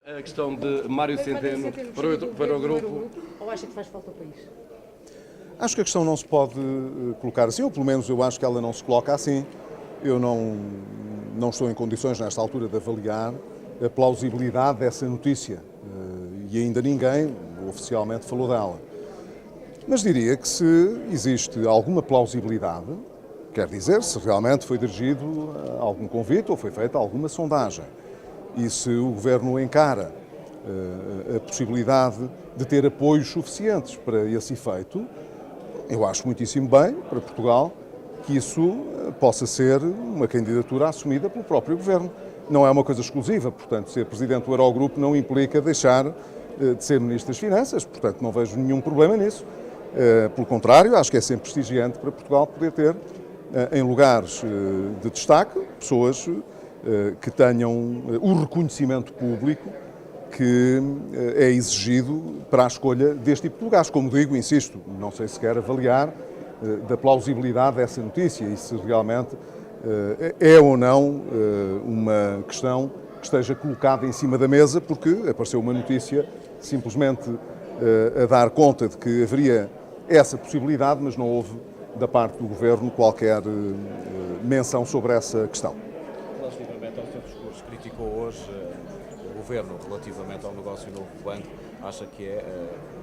A questão de Mário Centeno para o grupo. Ou acha que faz falta ao país? Acho que a questão não se pode colocar assim, ou pelo menos eu acho que ela não se coloca assim. Eu não estou em condições, nesta altura, de avaliar a plausibilidade dessa notícia. E ainda ninguém oficialmente falou dela. Mas diria que se existe alguma plausibilidade, quer dizer, se realmente foi dirigido algum convite ou foi feita alguma sondagem, e se o Governo encara a possibilidade de ter apoios suficientes para esse efeito, eu acho muitíssimo bem para Portugal que isso possa ser uma candidatura assumida pelo próprio Governo. Não é uma coisa exclusiva, portanto, ser Presidente do Eurogrupo não implica deixar de ser Ministro das Finanças, portanto, não vejo nenhum problema nisso. Pelo contrário, acho que é sempre prestigiante para Portugal poder ter, em lugares de destaque, pessoas que tenham o reconhecimento público que é exigido para a escolha deste tipo de lugares. Como digo, insisto, não sei se quer avaliar da plausibilidade dessa notícia e se realmente é ou não uma questão que esteja colocada em cima da mesa, porque apareceu uma notícia simplesmente a dar conta de que haveria essa possibilidade, mas não houve da parte do Governo qualquer menção sobre essa questão. Relativamente ao seu discurso, criticou hoje o Governo relativamente ao negócio novo do banco, acha que é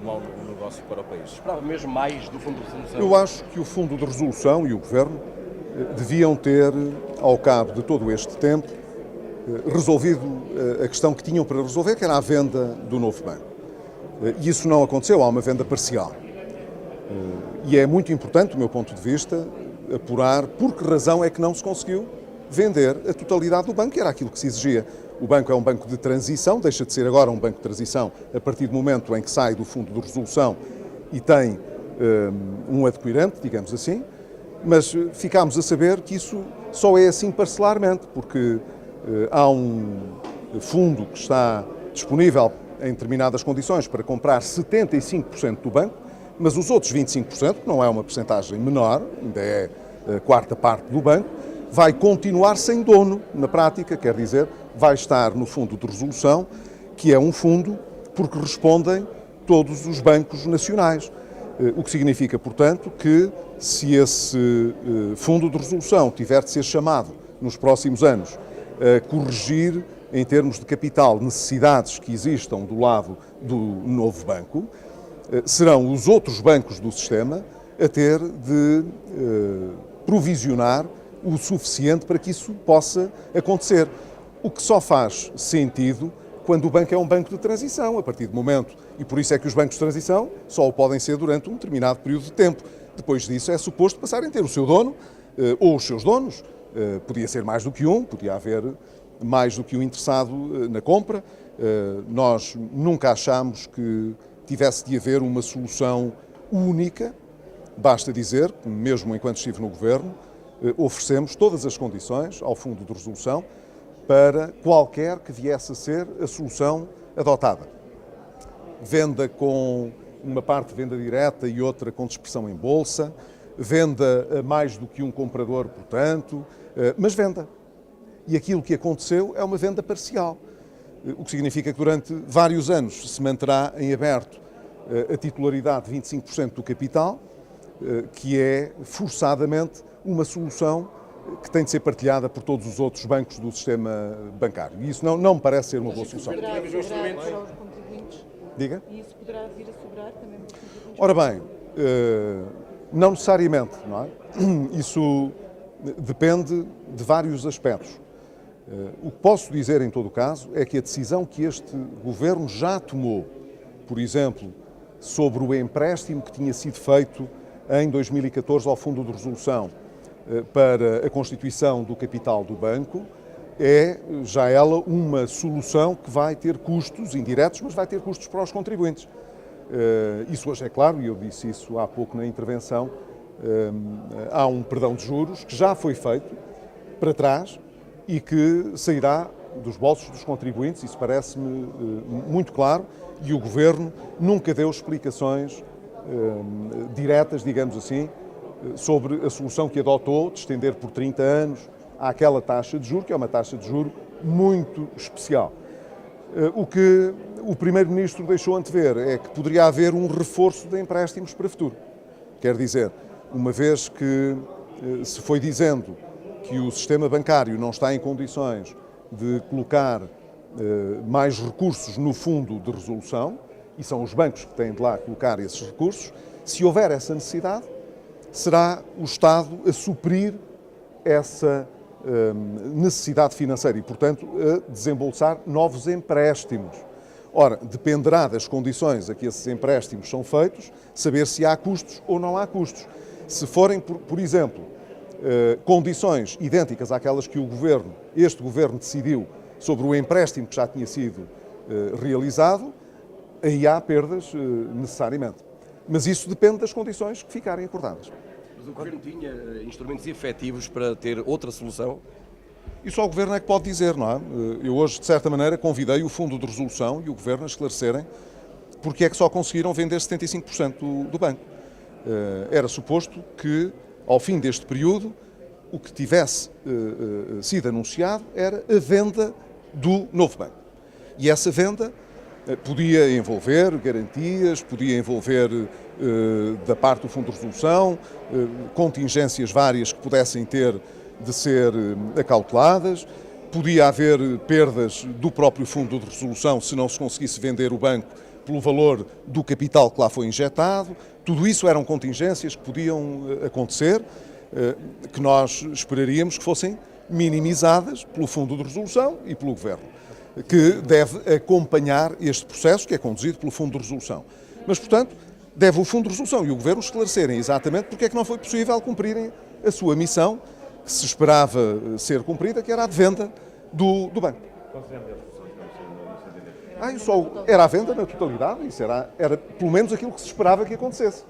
um mau negócio para o país? Esperava mesmo mais do Fundo de Resolução. Eu acho que o Fundo de Resolução e o Governo deviam ter, ao cabo de todo este tempo, resolvido a questão que tinham para resolver, que era a venda do novo banco. E isso não aconteceu, há uma venda parcial. E é muito importante, do meu ponto de vista, apurar por que razão é que não se conseguiu vender a totalidade do banco, que era aquilo que se exigia. O banco é um banco de transição, deixa de ser agora um banco de transição a partir do momento em que sai do Fundo de Resolução e tem um adquirente, digamos assim, mas ficámos a saber que isso só é assim parcelarmente, porque há um fundo que está disponível em determinadas condições para comprar 75% do banco, mas os outros 25%, que não é uma percentagem menor, ainda é a quarta parte do banco, vai continuar sem dono, na prática, quer dizer, vai estar no Fundo de Resolução, que é um fundo porque respondem todos os bancos nacionais. O que significa, portanto, que se esse Fundo de Resolução tiver de ser chamado nos próximos anos a corrigir, em termos de capital, necessidades que existam do lado do novo banco, serão os outros bancos do sistema a ter de provisionar o suficiente para que isso possa acontecer. O que só faz sentido quando o banco é um banco de transição, a partir do momento, e por isso é que os bancos de transição só o podem ser durante um determinado período de tempo. Depois disso é suposto passarem a ter o seu dono ou os seus donos. Podia ser mais do que um, podia haver mais do que um interessado na compra. Nós nunca achámos que tivesse de haver uma solução única. Basta dizer, mesmo enquanto estive no Governo, oferecemos todas as condições ao Fundo de Resolução para qualquer que viesse a ser a solução adotada. Venda com uma parte de venda direta e outra com dispersão em bolsa, venda a mais do que um comprador, portanto, mas venda. E aquilo que aconteceu é uma venda parcial, o que significa que durante vários anos se manterá em aberto a titularidade de 25% do capital, que é forçadamente uma solução que tem de ser partilhada por todos os outros bancos do sistema bancário. E isso não me parece ser uma boa solução. Poderá sobrar para os contribuintes? Diga? E isso poderá vir a sobrar também para os contribuintes? Ora bem, não necessariamente, não é? Isso depende de vários aspectos. O que posso dizer, em todo o caso, é que a decisão que este Governo já tomou, por exemplo, sobre o empréstimo que tinha sido feito em 2014 ao Fundo de Resolução para a constituição do capital do banco, é já ela uma solução que vai ter custos indiretos, mas vai ter custos para os contribuintes. Isso hoje é claro, e eu disse isso há pouco na intervenção, há um perdão de juros que já foi feito para trás e que sairá dos bolsos dos contribuintes, isso parece-me muito claro, e o Governo nunca deu explicações diretas, digamos assim, sobre a solução que adotou de estender por 30 anos àquela taxa de juros, que é uma taxa de juros muito especial. O que o Primeiro-Ministro deixou antever é que poderia haver um reforço de empréstimos para o futuro. Quer dizer, uma vez que se foi dizendo que o sistema bancário não está em condições de colocar mais recursos no fundo de resolução, e são os bancos que têm de lá colocar esses recursos, se houver essa necessidade, será o Estado a suprir essa necessidade financeira e, portanto, a desembolsar novos empréstimos. Ora, dependerá das condições a que esses empréstimos são feitos, saber se há custos ou não há custos. Se forem, por exemplo, condições idênticas àquelas que este Governo decidiu sobre o empréstimo que já tinha sido realizado, aí há perdas necessariamente. Mas isso depende das condições que ficarem acordadas. Mas o Governo tinha instrumentos efetivos para ter outra solução? E só o Governo é que pode dizer, não é? Eu hoje, de certa maneira, convidei o Fundo de Resolução e o Governo a esclarecerem porque é que só conseguiram vender 75% do banco. Era suposto que, ao fim deste período, o que tivesse sido anunciado era a venda do novo banco. E essa venda podia envolver garantias, podia envolver, da parte do Fundo de Resolução, contingências várias que pudessem ter de ser acauteladas, podia haver perdas do próprio Fundo de Resolução se não se conseguisse vender o banco pelo valor do capital que lá foi injetado. Tudo isso eram contingências que podiam acontecer, que nós esperaríamos que fossem minimizadas pelo Fundo de Resolução e pelo Governo, que deve acompanhar este processo que é conduzido pelo Fundo de Resolução. Mas, portanto, deve o Fundo de Resolução e o Governo esclarecerem exatamente porque é que não foi possível cumprirem a sua missão que se esperava ser cumprida, que era a de venda do banco. Era a venda na totalidade, isso era pelo menos aquilo que se esperava que acontecesse.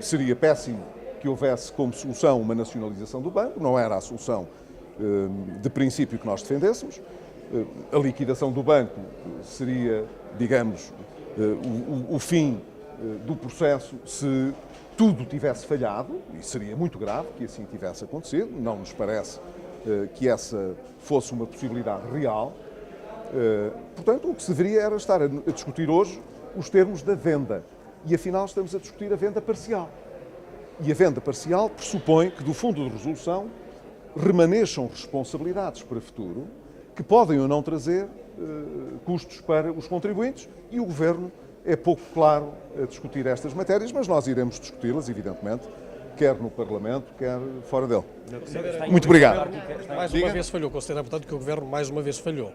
Seria péssimo que houvesse como solução uma nacionalização do banco, não era a solução de princípio que nós defendêssemos. A liquidação do banco seria, digamos, o fim do processo se tudo tivesse falhado, e seria muito grave que assim tivesse acontecido. Não nos parece que essa fosse uma possibilidade real. Portanto, o que se deveria era estar a discutir hoje os termos da venda. E afinal estamos a discutir a venda parcial. E a venda parcial pressupõe que do Fundo de Resolução remanesçam responsabilidades para o futuro que podem ou não trazer custos para os contribuintes, e o Governo é pouco claro a discutir estas matérias, mas nós iremos discuti-las, evidentemente, quer no Parlamento, quer fora dele. Muito obrigado. Mais uma vez falhou. Considera, portanto, que o Governo mais uma vez falhou.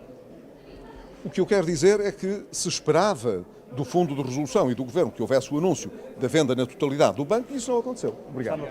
O que eu quero dizer é que se esperava do Fundo de Resolução e do Governo que houvesse o anúncio da venda na totalidade do banco, e isso não aconteceu. Obrigado.